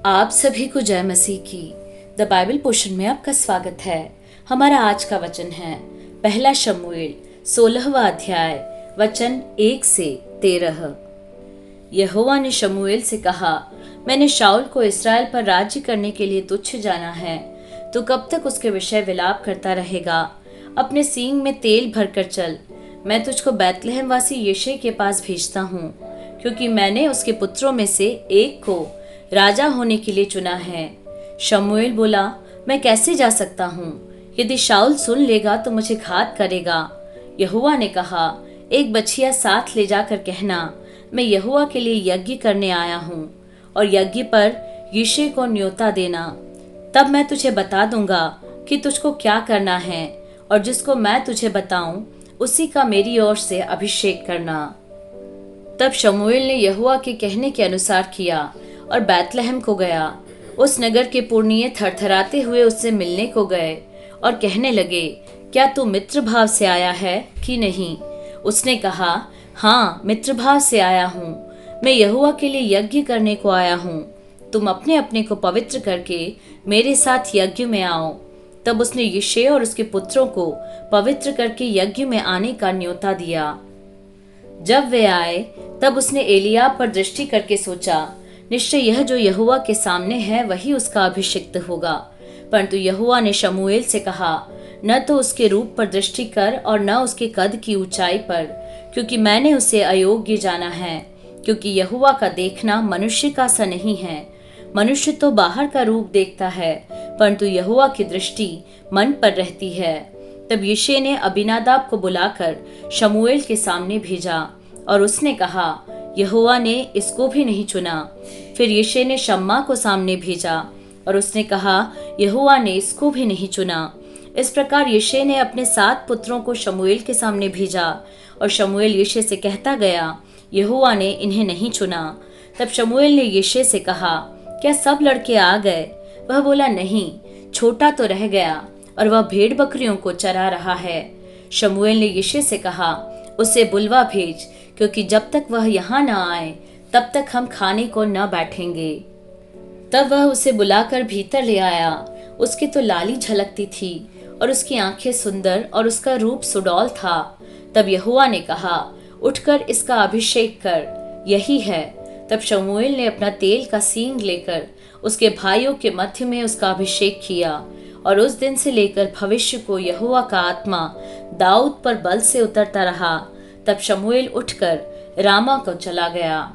आप सभी को जय मसीह की द बाइबल पोर्शन में आपका स्वागत है। हमारा आज का वचन है पहला शमूएल 16वां अध्याय वचन 1 से 13। यहोवा ने शमूएल से कहा, मैंने शाऊल को इस्राएल पर राज्य करने के लिए तुच्छ जाना है। तो कब तक उसके विषय विलाप करता रहेगा? अपने सींग में तेल भरकर चल। मैं तुझको बैतलहम वासी यिशै के पास भेजता हूँ, क्योंकि मैंने उसके पुत्रों में से एक को राजा होने के लिए चुना है। शमूएल बोला, मैं कैसे जा सकता हूँ? यदि शाऊल सुन लेगा तो मुझे घात करेगा। यहोवा ने कहा, एक बछिया साथ ले जाकर कहना, मैं यहोवा के लिए यज्ञ करने आया हूँ, और यज्ञ पर यिशै को न्योता देना। तब मैं तुझे बता दूंगा कि तुझको क्या करना है, और जिसको मैं तुझे बताऊं उसी का मेरी ओर से अभिषेक करना। तब शमूएल ने यहोवा के कहने के अनुसार किया और बैतलहम को गया। उस नगर के पुरनिये थरथराते हुए उससे मिलने को गए और कहने लगे, क्या तू मित्र भाव से आया है कि नहीं? उसने कहा, हाँ, मित्र भाव से आया हूँ। मैं यहोवा के लिए यज्ञ करने को आया हूँ। तुम अपने अपने को पवित्र करके मेरे साथ यज्ञ में आओ। तब उसने यिशै और उसके पुत्रों को पवित्र करके यज्ञ में आने का न्योता दिया। जब वे आए तब उसने एलियाब पर दृष्टि करके सोचा, निश्चय यह जो यहोवा के सामने है वही उसका अभिषिक्त होगा। परंतु यहोवा ने शमूएल से कहा, न तो उसके रूप पर दृष्टि कर और न उसके कद की ऊंचाई पर, क्योंकि मैंने उसे अयोग्य जाना है। क्योंकि यहोवा का देखना मनुष्य का सा नहीं है। मनुष्य तो बाहर का रूप देखता है, परंतु यहोवा की दृष्टि मन पर रहती है। तब यिशै ने अबीनादाब को बुलाकर शमूएल के सामने भेजा, और उसने कहा, यहोवा ने इसको भी नहीं चुना। फिर यिशै ने शम्मा को सामने भेजा, और उसने कहा, यहोवा ने इसको भी नहीं चुना। इस प्रकार यिशै ने अपने 7 पुत्रों को शमूएल के सामने भेजा, और शमूएल यिशै से कहता गया, यहोवा ने इन्हें नहीं चुना। तब शमूएल ने यिशै से कहा, क्या सब लड़के आ गए? वह बोला, नहीं, छोटा तो रह गया, और वह भेड़ बकरियों को चरा रहा है। शमूएल ने यिशै से कहा, उसे बुलवा भेज, क्योंकि जब तक वह यहाँ न आए तब तक हम खाने को न बैठेंगे। तब वह उसे बुलाकर भीतर ले आया। उसकी तो लाली झलकती थी, और उसकी आंखें सुंदर, और उसका रूप सुडौल था। तब यहोवा ने कहा, उठकर इसका अभिषेक कर, यही है। तब शमूएल ने अपना तेल का सींग लेकर उसके भाइयों के मध्य में उसका अभिषेक किया, और उस दिन से लेकर भविष्य को यहोवा का आत्मा दाऊद पर बल से उतरता रहा। तब शमूएल उठकर रामा को चला गया।